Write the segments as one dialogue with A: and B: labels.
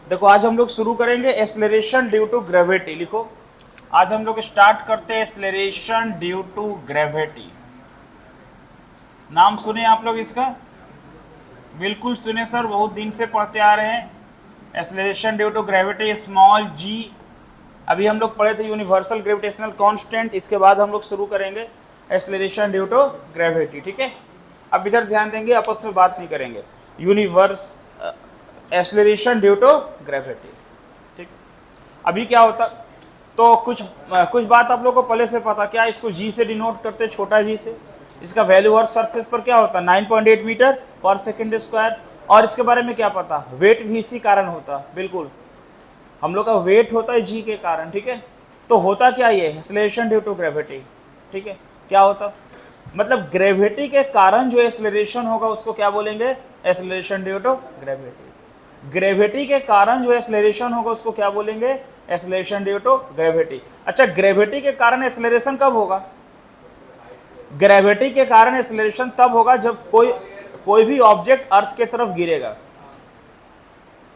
A: देखो आज हम लोग शुरू करेंगे एक्सेलरेशन ड्यू टू ग्रेविटी। लिखो, आज हम लोग स्टार्ट करते हैं एक्सेलरेशन ड्यू टू ग्रेविटी। नाम सुने आप लोग इसका? बिल्कुल सुने सर, बहुत दिन से पढ़ते आ रहे हैं। Acceleration due to gravity small g. अभी हम लोग पढ़े थे यूनिवर्सल ग्रेविटेशनल कांस्टेंट, इसके बाद हम लोग शुरू करेंगे एक्सेलरेशन ड्यू टू ग्रेविटी। ठीक है, अब इधर ध्यान देंगे, आपस में बात नहीं करेंगे। Universe acceleration due to gravity. ठीक, अभी क्या होता, तो कुछ बात आप लोगों को पहले से पता, क्या इसको जी से डिनोट करते, छोटा जी से। इसका वैल्यू अर्थ सरफेस पर क्या होता है, 9.8 मीटर पर सेकेंड स्क्वायर। और इसके बारे में क्या पता, वेट भी इसी कारण होता, बिल्कुल हम लोग का वेट होता है जी के कारण। ठीक है, तो होता क्या ये एक्सेलरेशन ड्यू टू ग्रेविटी। ठीक है, क्या होता, मतलब ग्रेविटी के कारण जो एक्सेलरेशन होगा उसको क्या बोलेंगे, acceleration due to gravity. Gravity के कारण जो एक्सेलरेशन होगा उसको क्या बोलेंगे, एक्सेलरेशन ड्यू टू ग्रेविटी। अच्छा, ग्रेविटी के कारण एक्सेलरेशन कब होगा? ग्रेविटी के कारण एक्सेलरेशन तब होगा जब कोई भी ऑब्जेक्ट अर्थ की तरफ गिरेगा।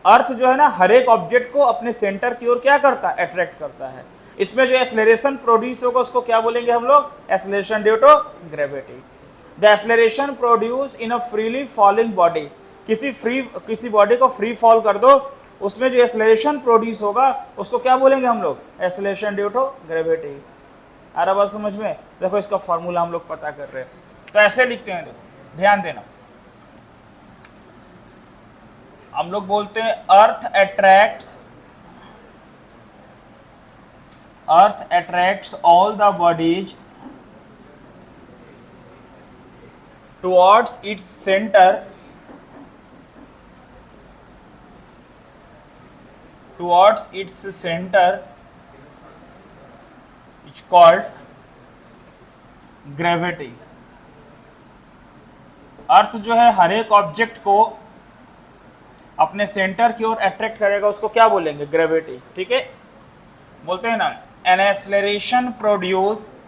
A: अर्थ जो है ना, हर एक ऑब्जेक्ट को अपने सेंटर की ओर क्या करता है, अट्रैक्ट करता है। इसमें जो एक्सेलरेशन प्रोड्यूस होगा उसको क्या बोलेंगे हम लोग, acceleration due to gravity. The acceleration produce in a freely falling body, किसी बॉडी को फ्री फॉल कर दो, उसमें जो एक्सेलरेशन प्रोड्यूस होगा उसको क्या बोलेंगे हम लोग, एक्सेलरेशन ड्यू टू ग्रेविटी। आ रहा बात समझ में? देखो इसका फॉर्मूला हम लोग पता कर रहे हैं, तो ऐसे लिखते हैं, देखो ध्यान देना। हम लोग बोलते हैं earth attracts all the bodies towards its centre, it's called gravity. Earth जो है हर एक ऑब्जेक्ट को अपने सेंटर की ओर अट्रैक्ट करेगा, उसको क्या बोलेंगे, ग्रेविटी। ठीक है, बोलते हैं ना, an acceleration produce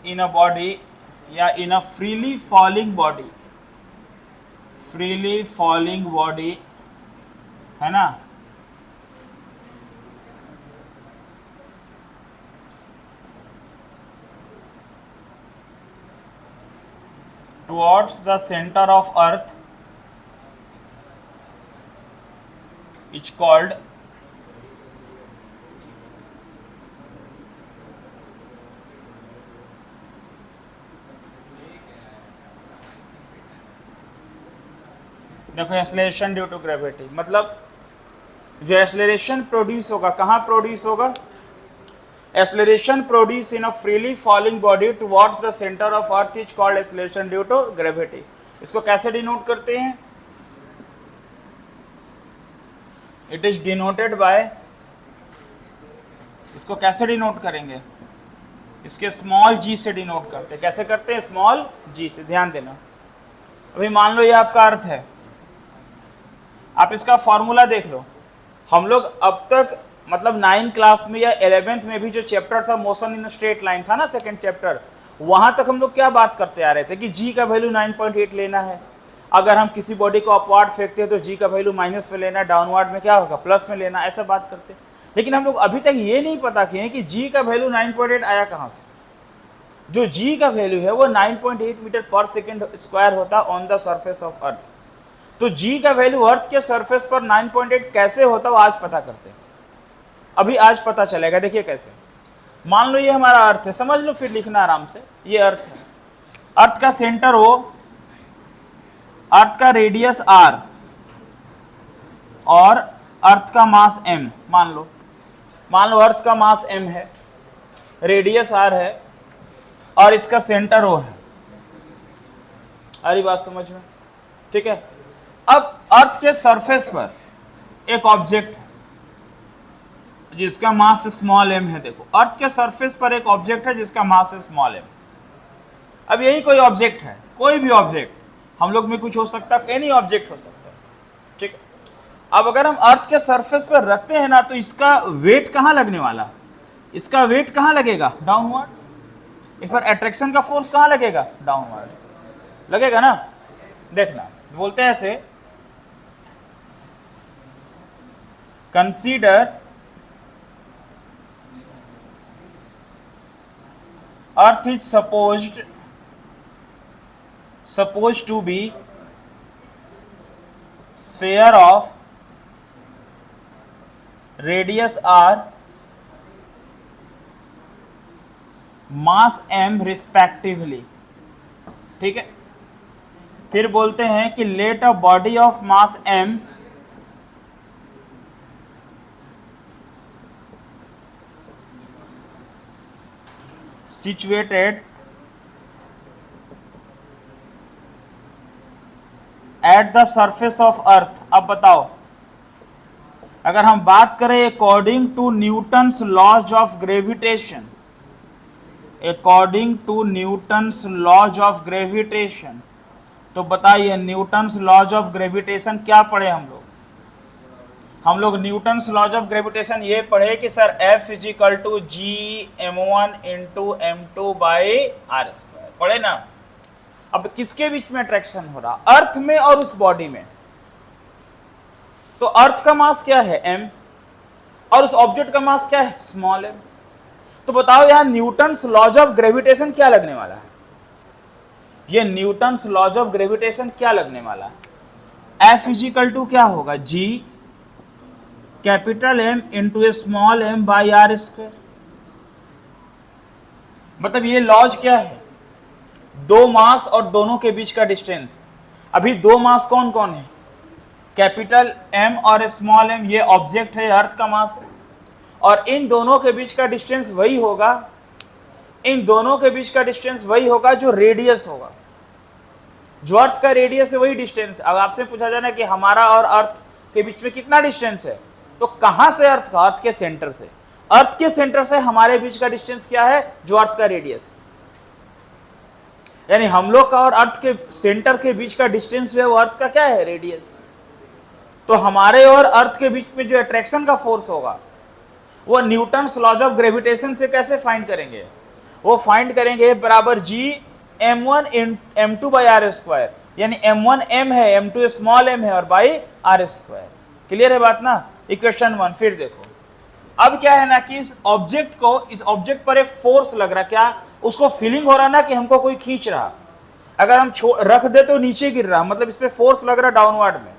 A: in a body या इन अ फ्रीली फॉलिंग बॉडी, है ना, towards the center of earth, it's called देखो एक्सेलरेशन ड्यू टू ग्रेविटी, मतलब जो एक्सेलरेशन प्रोड्यूस होगा, कहाँ प्रोड्यूस होगा, acceleration produce in a freely falling body towards the centre of earth is called acceleration due to gravity. इसको कैसे denote करते हैं, इट इज डिनोटेड बाय, इसको कैसे डिनोट करेंगे, इसके स्मॉल जी से डिनोट करते हैं। कैसे करते हैं, स्मॉल जी से। ध्यान देना, अभी मान लो ये आपका अर्थ है, आप इसका फॉर्मूला देख लो। हम लोग अब तक मतलब 9 क्लास में या 11th में भी जो चैप्टर था मोशन इन स्ट्रेट लाइन था ना, सेकंड चैप्टर, वहां तक हम लोग क्या बात करते आ रहे थे कि जी का वैल्यू 9.8 लेना है। अगर हम किसी बॉडी को अपवार्ड फेंकते हैं तो जी का वैल्यू माइनस में लेना है, डाउनवर्ड में क्या होगा, प्लस में लेना, ऐसा बात करते। लेकिन हम लोग अभी तक ये नहीं पता किए कि जी का वैल्यू 9.8 आया कहाँ से। जो जी का वैल्यू है वो 9.8 मीटर पर सेकेंड स्क्वायर होता on the surface of earth. तो जी का वैल्यू अर्थ के सरफेस पर 9.8 कैसे होता वो आज पता करते हैं। अभी आज पता चलेगा, देखिए कैसे। मान लो ये हमारा अर्थ है, समझ लो, फिर लिखना आराम से। ये अर्थ है, अर्थ का सेंटर O, अर्थ का रेडियस R और अर्थ का मास M। मान लो अर्थ का मास M है, रेडियस R है और इसका सेंटर O है। अरे बात समझ में? ठीक है, अब अर्थ के सरफेस पर एक ऑब्जेक्ट है जिसका मास स्मॉल m है। देखो अर्थ के सरफेस पर एक ऑब्जेक्ट है जिसका मास स्मॉल m। अब यही कोई ऑब्जेक्ट है, कोई भी ऑब्जेक्ट, हम लोग में कुछ हो सकता है, एनी ऑब्जेक्ट हो सकता है। ठीक है, अब अगर हम अर्थ के सरफेस पर रखते हैं ना, तो इसका वेट कहाँ लगने वाला, इसका वेट कहाँ लगेगा, डाउनवर्ड। इस पर अट्रैक्शन का फोर्स कहाँ लगेगा, डाउनवर्ड लगेगा ना। देखना, बोलते हैं ऐसे, consider earth is supposed to be sphere of radius r, mass m respectively। ठीक है, फिर बोलते हैं कि let a body of mass m situated at the surface of Earth. अब बताओ, अगर हम बात करें according to Newton's laws of gravitation, according to Newton's laws of gravitation, तो बताइए न्यूटन्स लॉज ऑफ ग्रेविटेशन क्या पढ़े हम लोग न्यूटन्स लॉज ऑफ ग्रेविटेशन ये पढ़े कि sir F is equal to G m1 into m2 by R square, पढ़े ना। अब किसके बीच में अट्रैक्शन हो रहा, अर्थ में और उस बॉडी में। तो अर्थ का मास क्या है m, और उस ऑब्जेक्ट का मास क्या है स्मॉल m। तो बताओ यहां न्यूटन्स लॉज ऑफ ग्रेविटेशन क्या लगने वाला है, ये न्यूटन्स लॉज ऑफ ग्रेविटेशन क्या लगने वाला है। F इज इक्वल टू क्या होगा, G capital M into a small m by R square. मतलब ये लॉज क्या है, दो मास और दोनों के बीच का डिस्टेंस। अभी दो मास कौन कौन है, कैपिटल M और स्मॉल m, ये ऑब्जेक्ट है, अर्थ का मास है, और इन दोनों के बीच का डिस्टेंस वही होगा, इन दोनों के बीच का डिस्टेंस वही होगा जो रेडियस होगा, जो अर्थ का रेडियस है वही डिस्टेंस। अब आपसे पूछा जाना कि हमारा और अर्थ के बीच में कितना डिस्टेंस है, तो कहां से अर्थ का, अर्थ के सेंटर से, अर्थ के सेंटर से हमारे बीच का डिस्टेंस क्या है, जो अर्थ का रेडियस है। यानी हम लोग का और अर्थ के सेंटर के बीच का डिस्टेंस जो है वो अर्थ का क्या है, रेडियस। तो हमारे और अर्थ के बीच में जो अट्रैक्शन का फोर्स होगा वो न्यूटन्स लॉज ऑफ ग्रेविटेशन से कैसे फाइंड करेंगे, वो फाइंड करेंगे बराबर जी m1 m2 by R square, यानी m1 m है, m2 स्मॉल m है और बाई आर स्क्वायर। क्लियर है बात ना, इक्वेशन 1। फिर देखो अब क्या है ना कि इस ऑब्जेक्ट पर एक फोर्स लग रहा, क्या उसको फीलिंग हो रहा ना कि हमको कोई खींच रहा। अगर हम रख दे तो नीचे गिर रहा, मतलब इस पे फोर्स लग रहा डाउनवर्ड में।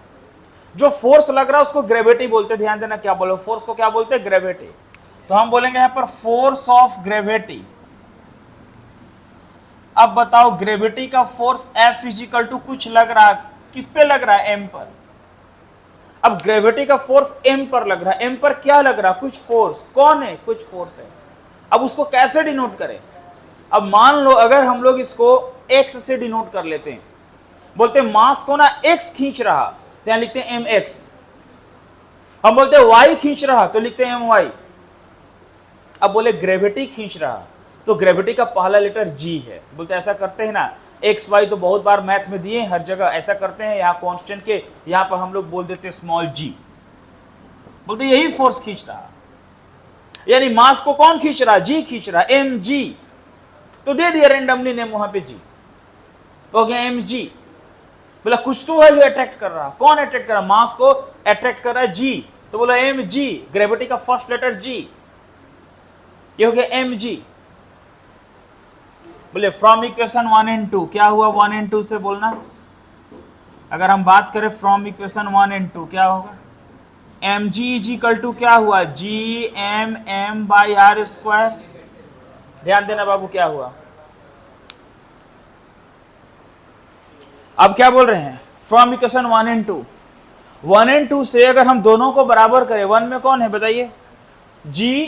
A: जो फोर्स लग रहा है उसको ग्रेविटी बोलते, ध्यान देना क्या बोलो, फोर्स को क्या बोलते हैं, ग्रेविटी। तो हम बोलेंगे यहां पर फोर्स ऑफ ग्रेविटी। अब बताओ ग्रेविटी का फोर्स F इजिकल टू कुछ लग रहा, किस पे लग रहा है, M पर। अब ग्रेविटी का फोर्स M पर लग रहा है, M पर क्या लग रहा, कुछ फोर्स, कौन है, कुछ फोर्स है। अब उसको कैसे डिनोट करें, अब मान लो अगर हम लोग इसको x से डिनोट कर लेते हैं, बोलते हैं मास को ना x खींच रहा, तो यहां लिखते हैं mx। हम बोलते हैं y खींच रहा, तो लिखते हैं my। अब बोले ग्रेविटी खींच रहा, तो ग्रेविटी का पहला लेटर g है। बोलते ऐसा करते हैं ना, एक्स वाई तो बहुत बार मैथ में दिए, हर जगह ऐसा करते हैं, यहाँ कांस्टेंट के यहाँ पर हम लोग बोल देते स्मॉल g। बोलते यही फोर्स खींच रहा, यानी मास को कौन खींच रहा, g खींच रहा, mg। तो दे दिया रेंडमली नेम वहां पे g, हो गया mg। बोला कुछ तो है जो अट्रैक्ट कर रहा, कौन अट्रैक्ट कर रहा, मास को अट्रैक्ट कर रहा है g, तो बोला mg, ग्रेविटी का फर्स्ट लेटर g, ये हो गया mg। बोले फ्रॉम इक्वेशन 1 एंड 2 क्या हुआ, 1 एंड 2 से बोलना। अगर हम बात करें फ्रॉम इक्वेशन 1 एंड 2 क्या होगा, mg इज इक्वल टू क्या हुआ, g m by R square. ध्यान देना बाबू क्या हुआ, अब क्या बोल रहे हैं, फ्रॉम इक्वेशन 1 एंड 2, 1 एंड 2 से अगर हम दोनों को बराबर करें, 1 में कौन है बताइए, g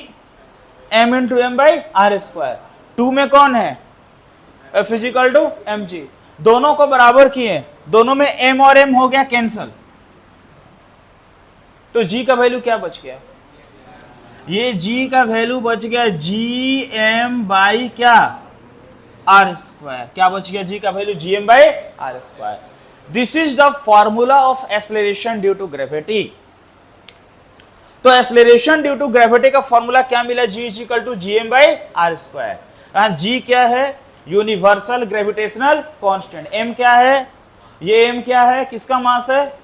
A: m into M by R square, 2 में कौन है, F इजिकल टू mg। दोनों को बराबर किए, दोनों में m और m हो गया कैंसल, तो g का वैल्यू क्या बच गया, ये g का वैल्यू बच गया जी एम बाई क्या आर स्क्वायर। क्या बच गया, g का value G M by R square. This is the formula of acceleration due to gravity. तो एक्सेलरेशन ड्यू टू ग्रेविटी का फॉर्मूला क्या मिला, g is equal to G M by R square. g क्या है, यूनिवर्सल ग्रेविटेशनल कांस्टेंट, m क्या है, ये m क्या है, किसका मास है,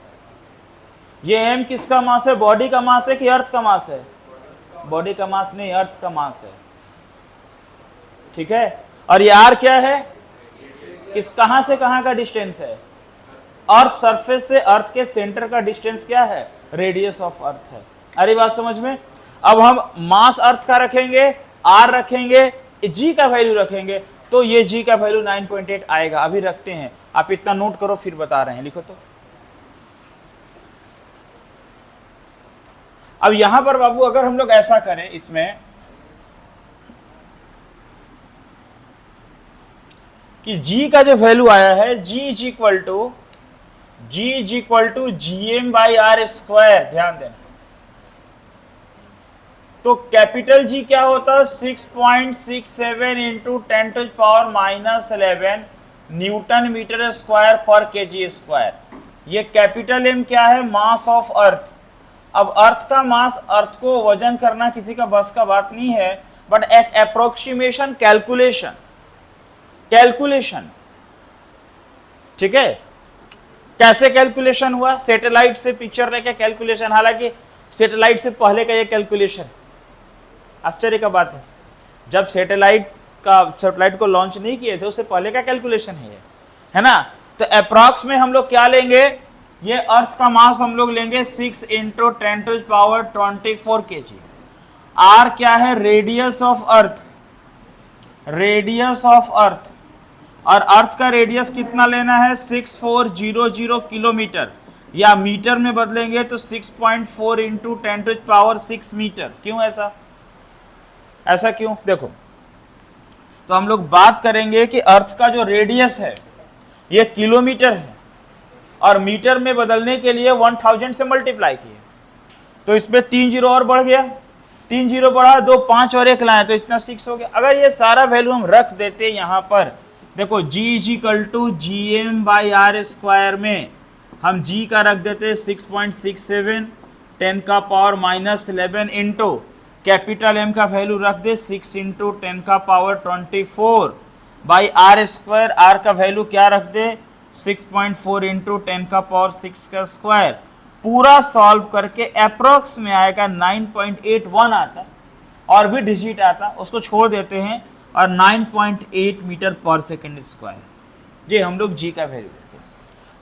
A: ये m किसका मास है, बॉडी का मास है कि अर्थ का मास है, बॉडी का मास नहीं, अर्थ का मास है, ठीक है। और ये r क्या है, किस कहां से कहां का डिस्टेंस है, अर्थ सरफेस से अर्थ के सेंटर का डिस्टेंस क्या है, रेडियस ऑफ अर्थ है। अरे बात समझ में। अब हम मास अर्थ का रखेंगे, r रखेंगे, g का वैल्यू रखेंगे, तो ये g का वैल्यू 9.8 आएगा। अभी रखते हैं, आप इतना नोट करो फिर बता रहे हैं, लिखो तो। अब यहां पर बाबू अगर हम लोग ऐसा करें, इसमें कि g का जो वैल्यू आया है, g is equal to gm/r square, ध्यान देना। तो कैपिटल G क्या होता है, 6.67 इंटू 10⁻⁻11 न्यूटन मीटर स्क्वायर पर केजी स्क्वायर। ये कैपिटल M क्या है, मास ऑफ अर्थ। अब अर्थ का मास, अर्थ को वजन करना किसी का बस का बात नहीं है, बट एक अप्रोक्सीमेशन कैलकुलेशन, ठीक है। कैसे कैलकुलेशन हुआ, सैटेलाइट से पिक्चर लेके कैलकुलेशन, हालांकि सैटेलाइट से पहले का ये कैलकुलेशन, आश्चर्य का बात है, जब सैटेलाइट को लॉन्च नहीं किए थे उससे पहले का कैलकुलेशन है ना। तो अप्रॉक्स में हम लोग क्या लेंगे, ये अर्थ का मास हम लोग लेंगे 6 इंटू 10⁻24 kg। आर क्या है, रेडियस ऑफ अर्थ, और अर्थ का रेडियस कितना लेना है, 6400 किलोमीटर, या मीटर में बदलेंगे तो 6.4 इंटू 10⁻6 मीटर। क्यों ऐसा क्यों, देखो। तो हम लोग बात करेंगे कि अर्थ का जो रेडियस है ये किलोमीटर है, और मीटर में बदलने के लिए 1000 से मल्टीप्लाई किए, तो इसमें 3 जीरो और बढ़ गया, 3 जीरो बढ़ा, 2 5 और 1 लाए तो इतना 6 हो गया। अगर ये सारा वैल्यू हम रख देते यहाँ पर, देखो g is equal to gm/r square में हम g का रख देते 6.67 10⁻⁻11 इंटू कैपिटल M का वैल्यू रख दे 6 into 10⁻24 by r square, r का वैल्यू क्या रख दे 6.4 इंटू 10⁻6 का स्क्वायर। पूरा सॉल्व करके अप्रोक्स में आएगा 9.81 आता, और भी डिजिट आता उसको छोड़ देते हैं, और 9.8 मीटर पर सेकेंड स्क्वायर, ये हम लोग g का वैल्यू देते हैं।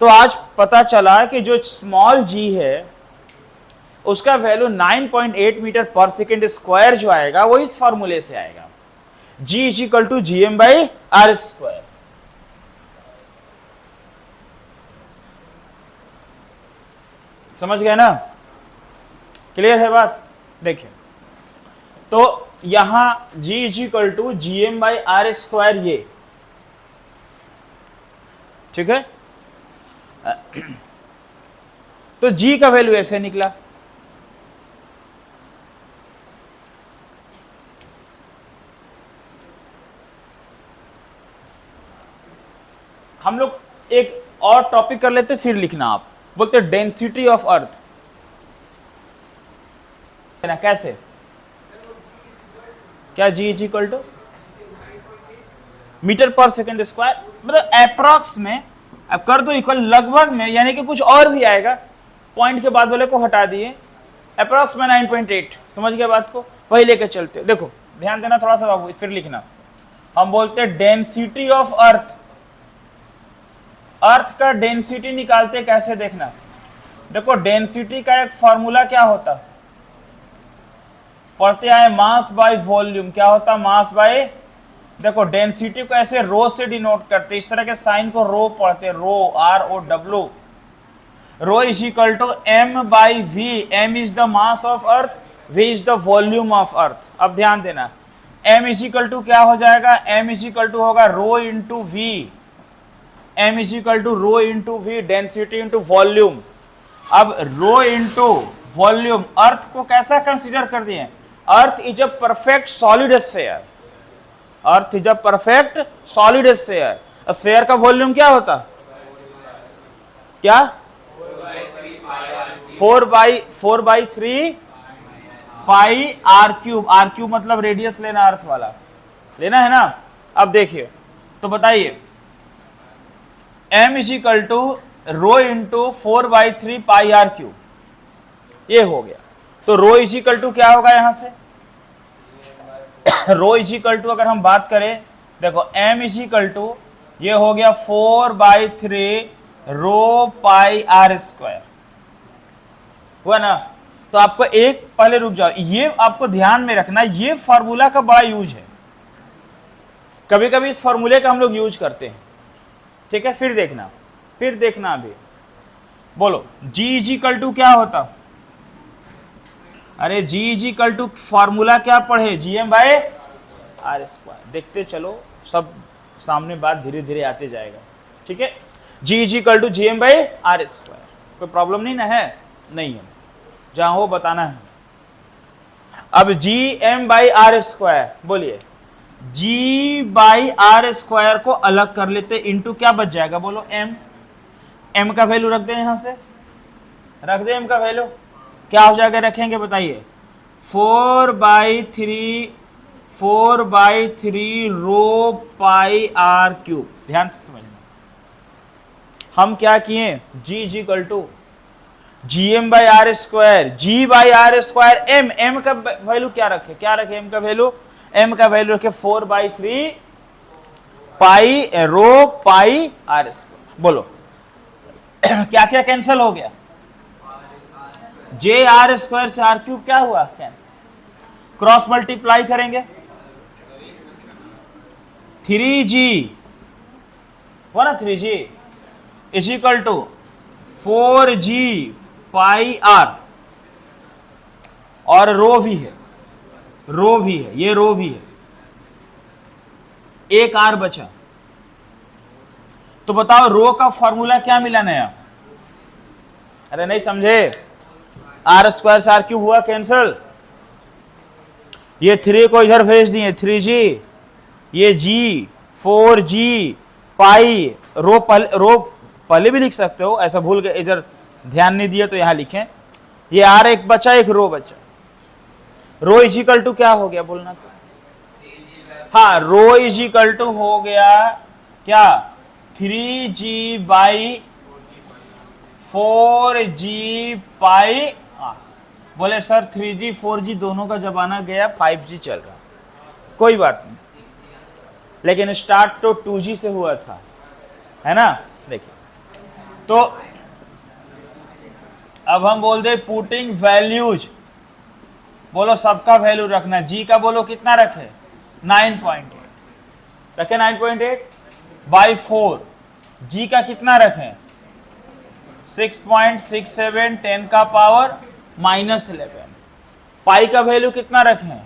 A: तो आज पता चला कि जो स्मॉल g है उसका वैल्यू 9.8 मीटर पर सेकेंड स्क्वायर जो आएगा वो इस फॉर्मूले से आएगा, g is equal to gm/r square. समझ गए ना, क्लियर है बात। देखिए, तो यहां g is equal to gm/r square, ये ठीक है। तो g का वैल्यू ऐसे निकला, हम लोग एक और टॉपिक कर लेते फिर लिखना। आप बोलते डेंसिटी ऑफ अर्थ, कैसे, क्या g is equal to metre पर सेकेंड स्क्वायर, मतलब अप्रॉक्स में, अब कर दो इक्वल लगभग में, यानी कि कुछ और भी आएगा, पॉइंट के बाद वाले को हटा दिए, अप्रॉक्स में 9.8। समझ गया बात को, वही लेके चलते। देखो ध्यान देना थोड़ा सा बाबू, फिर लिखना। हम बोलते डेंसिटी ऑफ अर्थ, अर्थ का डेंसिटी निकालते कैसे, देखना। देखो डेंसिटी का एक फॉर्मूला क्या होता, पढ़ते आए, मास बाय वॉल्यूम। क्या होता, मास बाय, देखो डेंसिटी को ऐसे रो से डिनोट करते, इस तरह के साइन को रो पढ़ते, rho ROW। Rho is equal to m/v, m is the mass of Earth, v is the volume of Earth. अब ध्यान देना, m इज इक्वल टू क्या हो जाएगा, m इज इक्वल टू होगा rho into v, m is equal to rho into v, density into volume. अब rho into volume, अर्थ को कैसा कंसीडर कर दिए, earth is a perfect solid sphere, earth is a perfect solid sphere. Sphere का volume क्या होता, क्या 4/3 पाई r³ r³ मतलब रेडियस लेना, अर्थ वाला लेना है ना। अब देखिए, तो बताइए m is equal to rho into 4/3 pi R cube, ये हो गया। तो रो इज इक्वल टू क्या होगा यहां से, रो इज इक्वल टू अगर हम बात करें, देखो m इज इक्वल टू ये हो गया 4/3 रो पाई आर स्क्वायर, हुआ ना। तो आपको एक पहले रुक जाओ, ये आपको ध्यान में रखना, ये फॉर्मूला का बड़ा यूज है, कभी कभी इस फॉर्मूले का हम लोग यूज करते हैं, ठीक है। फिर देखना अभी बोलो g इज इक्वल टू क्या होता, अरे g is equal to formula क्या पढ़े, GM/r स्क्वायर। देखते चलो, सब सामने बात धीरे धीरे आते जाएगा, ठीक है। g is equal to GM/r square, कोई प्रॉब्लम नहीं ना है, नहीं है, जहां हो बताना है। अब GM/r स्क्वायर, बोलिए g/r स्क्वायर को अलग कर लेते, इंटू क्या बच जाएगा, बोलो m का वैल्यू रख दे, यहां से रख दे m का वैल्यू, क्या हो जाएगा, रखेंगे बताइए, 4/3 रो पाई आर क्यूब। ध्यान से समझना, हम क्या किए, g is equal to GM/r square, g/r square m का वैल्यू क्या रखे, m का वैल्यू रखे 4/3 पाई रो पाई आर स्क्वायर। बोलो क्या क्या कैंसिल हो गया, JR स्क्वायर से R क्यूब क्या हुआ, क्रॉस मल्टीप्लाई करेंगे, 3G हुआ ना, 3G is equal to 4G pi R, और रो भी है, ये रो भी है, एक R बचा। तो बताओ रो का फॉर्मूला क्या मिला नया, अरे नहीं समझे, आर स्क्वायर से आर क्यूब हुआ कैंसिल, ये 3 को इधर भेज दिए, 3G, ये G 4G पाई रो पहले भी लिख सकते हो, ऐसा भूल गए, इधर ध्यान नहीं दिया तो यहां लिखें, ये आर एक बचा, एक रो बचा, रो इज इक्वल टू क्या हो गया, बोलना तो, हाँ रो इज इक्वल टू हो गया क्या, 3G/4G पाई। बोले सर 3G 4G दोनों का जमाना गया, 5G चल रहा, कोई बात नहीं, लेकिन स्टार्ट तो 2G से हुआ था, है ना। देखिए तो अब हम बोल दे पुटिंग वैल्यूज, बोलो सबका वैल्यू रखना, जी का बोलो कितना रखे, 9.8 रखे, 9.8/4, जी का कितना रखें, 6.67 10 का पावर -11, पाई का वैल्यू कितना रखें,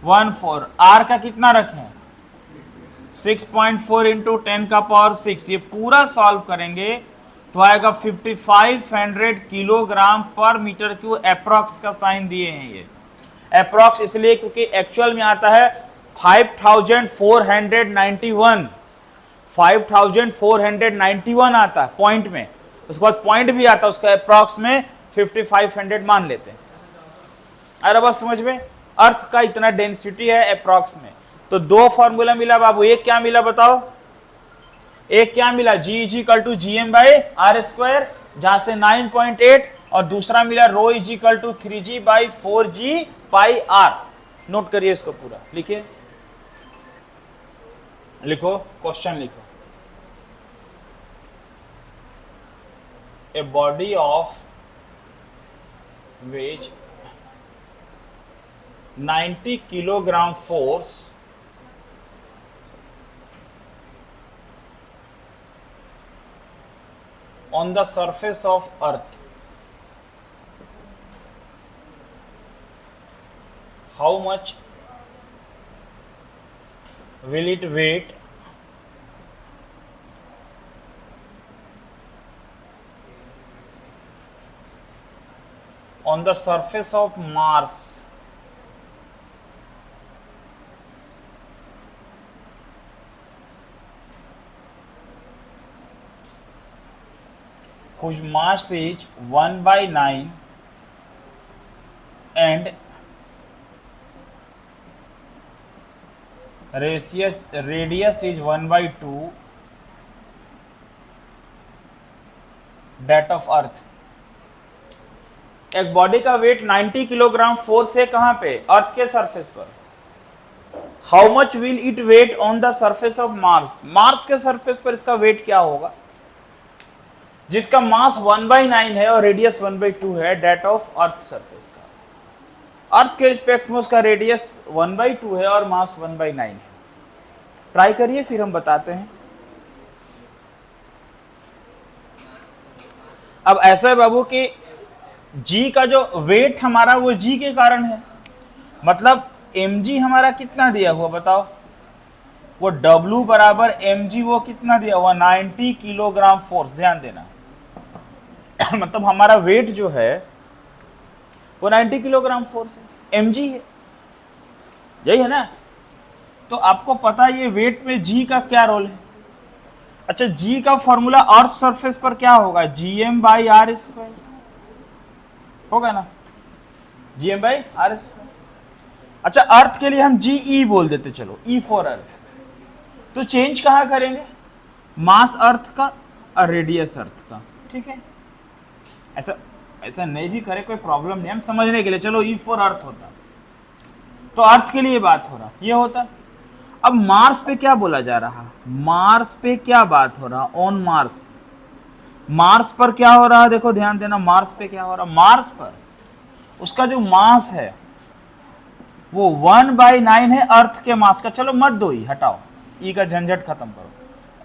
A: 14, आर का कितना रखें, 6.4 इंटू 10 का पावर 6, ये पूरा सॉल्व करेंगे तो आएगा 5500 किलोग्राम पर मीटर क्यूब, अप्रॉक्स का साइन दिए हैं, ये अप्रॉक्स इसलिए क्योंकि एक्चुअल में आता है 5491 आता है पॉइंट में, उसके बाद पॉइंट भी आता है, उसका अप्रॉक्स में 5500 मान लेते हैं। अरे बस समझ में, अर्थ का इतना डेंसिटी है अप्रॉक्स में। तो दो फॉर्मूला मिला बाबू, एक क्या मिला बताओ, एक क्या मिला, G is equal to GM/r square, जहां से 9.8, और दूसरा मिला rho is equal to 3G/4G pi R। Note करिए इसको पूरा, लिखिए, लिखो क्वेश्चन लिखो, a body of which 90 kilogram force on the surface of earth, how much will it weight on the surface of Mars, whose mass is 1/9 and radius is 1/2, that of Earth. एक body का wait 90 kilogram force है कहां पे? अर्थ के surface पर। How much will it weigh on the surface of Mars? Mars के surface पर इसका वेट क्या होगा? जिसका मास 1/9 है और रेडियस 1/2 है, डेट ऑफ अर्थ सरफेस का। अर्थ के रिस्पेक्ट में उसका रेडियस 1/2 है और मास 1/9 है। ट्राई करिए, फिर हम बताते हैं। अब ऐसा है बाबू कि जी का जो वेट हमारा वो जी के कारण है, मतलब mg हमारा कितना दिया हुआ बताओ? वो W बराबर mg वो कितना दिया हुआ? 90 किलोग्राम फोर्स। ध्यान देना मतलब हमारा वेट जो है वो 90 किलोग्राम फोर्स है, mg है, यही है ना? तो आपको पता है ये वेट में g का क्या रोल है? अच्छा, g का फॉर्मूला अर्थ सरफेस पर क्या होगा? gm/r² होगा ना, gm/r²। अच्छा, अर्थ के लिए हम GE बोल देते, चलो E फॉर अर्थ। तो चेंज कहां करेंगे? मास अर्थ का और रेडियस अर्थ का, ठीक है? ऐसा नहीं भी करे कोई प्रॉब्लम नहीं, हम समझने के लिए, चलो E फॉर अर्थ होता तो अर्थ के लिए बात हो रहा, ये होता। अब मार्स पे क्या बोला जा रहा? मार्स पे क्या बात हो रहा? On Mars. मार्स पर क्या हो रहा? देखो ध्यान देना, मार्स पे क्या हो रहा? मार्स पर उसका जो मास है वो 1/9 है अर्थ के मास का। चलो मत दो, हटाओ, ई का झंझट खत्म करो,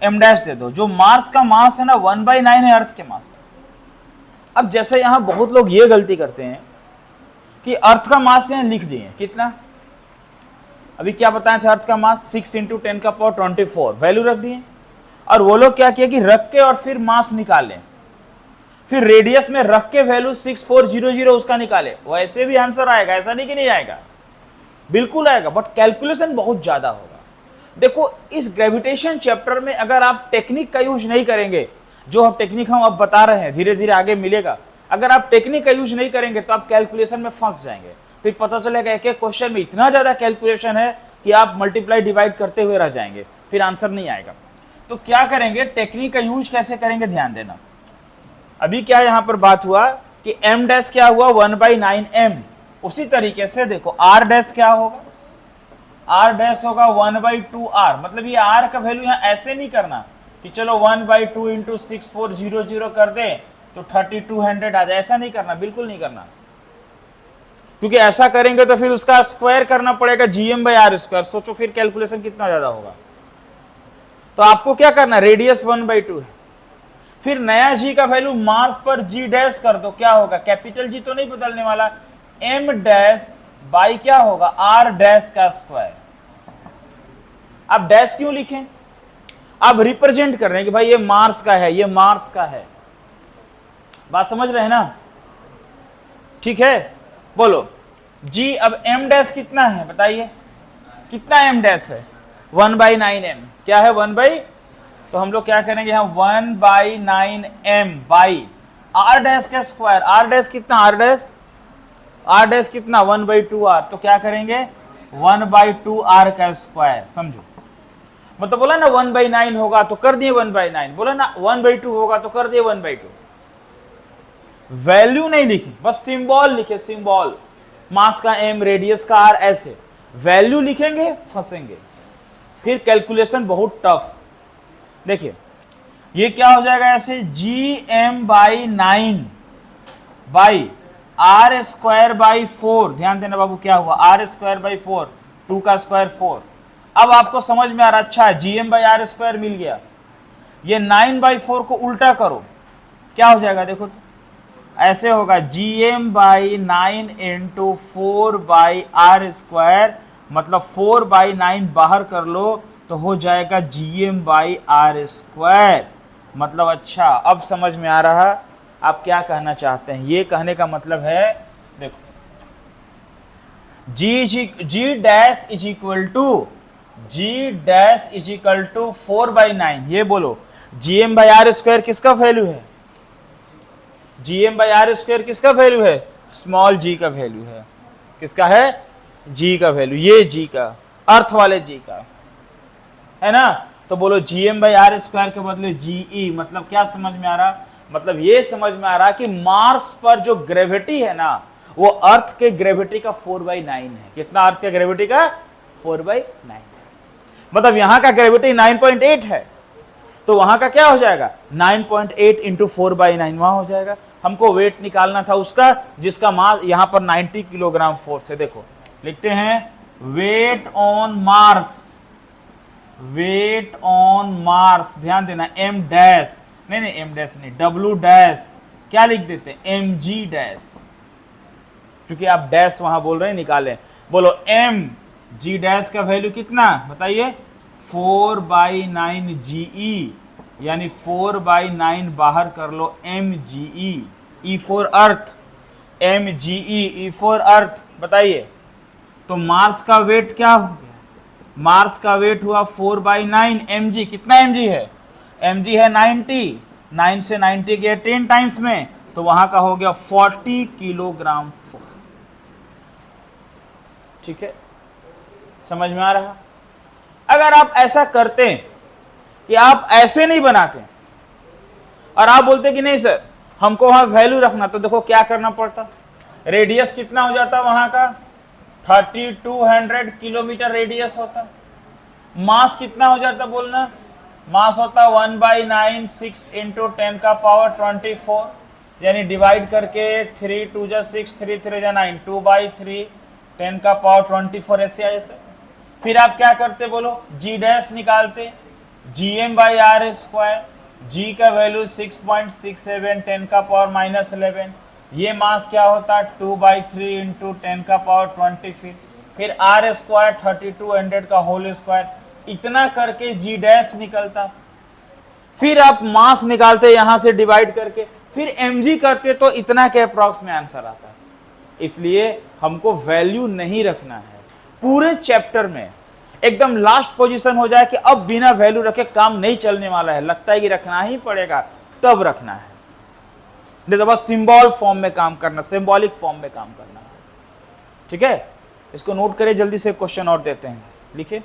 A: m डैश दे दो। जो मार्स का मास है ना 1/9 है अर्थ के मास का। अब जैसे यहां बहुत लोग ये गलती करते हैं कि अर्थ का मास यहां लिख दिए, कितना? अभी क्या बताए थे? अर्थ का मास 6 × 10⁻24 वैल्यू रख दिए, और वो लोग क्या किया कि रख के और फिर मास निकाले, फिर रेडियस में रख के वैल्यू 6400 उसका निकाले। वैसे भी आंसर आएगा, ऐसा नहीं कि नहीं आएगा, बिल्कुल आएगा, बट कैलकुलेशन बहुत ज्यादा होगा। देखो, इस ग्रेविटेशन चैप्टर में अगर आप टेक्निक का यूज नहीं करेंगे, जो टेक्निक हम अब बता रहे हैं धीरे धीरे आगे मिलेगा, अगर आप टेक्निक का यूज नहीं करेंगे तो आप कैलकुलेशन में फंस जाएंगे। फिर पता चलेगा एक एक क्वेश्चन में इतना ज्यादा कैलकुलेशन है कि आप मल्टीप्लाई डिवाइड करते हुए रह जाएंगे, फिर आंसर नहीं आएगा। तो क्या करेंगे, टेक्निक का यूज कैसे करेंगे, ध्यान देना। अभी क्या यहां पर बात हुआ कि m डैश क्या हुआ? 1/9m। उसी तरीके से देखो r डैश क्या होगा? r डैश होगा 1/2r। मतलब ये r का वैल्यू यहां ऐसे नहीं करना कि चलो 1/2 × 6400 कर दे तो 3200 आ जाए, ऐसा नहीं करना, बिल्कुल नहीं करना, क्योंकि ऐसा करेंगे तो फिर उसका स्क्वायर करना पड़ेगा gm/r²। सोचो फिर कैलकुलेशन कितना ज्यादा होगा। तो आपको क्या करना, रेडियस 1/2 है, फिर नया g का वैल्यू मार्स पर g डैश कर दो, क्या होगा? कैपिटल G तो नहीं बदलने वाला, m डैश बाई क्या होगा? r डैश का स्क्वायर। अब डैश क्यों लिखें? अब रिप्रेजेंट कर रहे हैं कि भाई ये मार्स का है, ये मार्स का है। बात समझ रहे हैं ना? ठीक है, बोलो g। अब m डैश कितना है बताइए, कितना m डैश है? 1/9m। क्या है? 1/, तो हम लोग क्या करेंगे यहाँ 1/9m बाई r डैश का स्क्वायर। r डैश कितना? r डैश कितना? 1/2r। तो क्या करेंगे? 1/2r का स्क्वायर। समझो, मतलब बोला ना 1/9 होगा तो कर दिए 1/9, बोला ना 1/2 होगा तो कर दिए 1/2। वैल्यू नहीं लिखी, बस सिंबल लिखे, सिंबल, मास का m, रेडियस का r, ऐसे वैल्यू लिखेंगे, फंसेंगे, फिर कैलकुलेशन बहुत टफ। देखिए ये क्या हो जाएगा ऐसे, gm/9 बाई r²/4। ध्यान देना बाबू, क्या हुआ? r²/4, 2 का स्क्वायर 4। अब आपको समझ में आ रहा, अच्छा gm/r² मिल गया। ये 9/4 को उल्टा करो, क्या हो जाएगा? देखो तो ऐसे होगा, gm/9 × 4/r², मतलब 4/9 बाहर कर लो तो हो जाएगा gm/r²। मतलब अच्छा, अब समझ में आ रहा आप क्या कहना चाहते हैं। ये कहने का मतलब है, देखो g dash is equal to 4/9। ये बोलो gm/r² किसका वैल्यू है? gm/r² किसका वैल्यू है? स्मॉल g का वैल्यू है। किसका है? g का वैल्यू, ये g का, अर्थ वाले g का है ना। तो बोलो gm/r² के बदले ge। मतलब क्या समझ में आ रहा? मतलब ये समझ में आ रहा है कि मार्स पर जो ग्रेविटी है ना वो अर्थ के ग्रेविटी का 4/9 है। कितना अर्थ के ग्रेविटी का 4/9 है। मतलब यहां का ग्रेविटी 9.8 है तो वहां का क्या हो जाएगा 9.8 इंटू 4/9 वहां हो जाएगा। हमको वेट निकालना था उसका जिसका मास यहां पर 90 किलोग्राम फोर्स है। देखो लिखते हैं weight on Mars, weight on Mars, ध्यान देना एम डैश नहीं एम डैश नहीं डब्ल्यू डैश क्या लिख देते हैं एम जी डैश, क्योंकि आप डैश वहां बोल रहे हैं निकालें। बोलो एम जी डैश का वैल्यू कितना बताइए 4/9 GE, यानी 4/9 बाहर कर लो mge, E for earth mge, E for earth. बताइए तो मार्स का वेट क्या हो गया, मार्स का वेट हुआ 4/9 mg। कितना mg है, mg है 90, 9 से 90 गया 10 टाइम्स में तो वहां का हो गया 40 किलोग्राम फोर्स। ठीक है, समझ में आ रहा। अगर आप ऐसा करते कि आप ऐसे नहीं बनाते और आप बोलते कि नहीं सर हमको वहां वैल्यू रखना, तो देखो क्या करना पड़ता। रेडियस कितना हो जाता वहां का 3200 किलोमीटर रेडियस होता। मास कितना हो जाता बोलना, मास होता 1/9 6 इंटू 10 का पावर 24, यानी डिवाइड करके 3 2 जा 6 3 3 जा 9 2/3 10 का पावर 24 ऐसे आ जाता। फिर आप क्या करते बोलो जी डैश निकालते, gm/r², g का वैल्यू 6.67 10 का पावर -11, ये मास क्या होता 2/3 इंटू 10 का पावर 20, फिर r² 3200 का होल स्क्वायर, इतना करके जी डैश निकलता। फिर आप मास निकालते यहां से डिवाइड करके, फिर mg करते तो इतना के अप्रॉक्स में आंसर आता है। इसलिए हमको वैल्यू नहीं रखना है पूरे चैप्टर में, एकदम लास्ट पोजीशन हो जाए कि अब बिना वैल्यू रखे काम नहीं चलने वाला है, लगता है कि रखना ही पड़ेगा तब रखना है, नहीं तो बस सिंबल फॉर्म में काम करना, सिंबॉलिक फॉर्म में काम करना। ठीक है, इसको नोट करें, जल्दी से क्वेश्चन और देते हैं, लिखिए।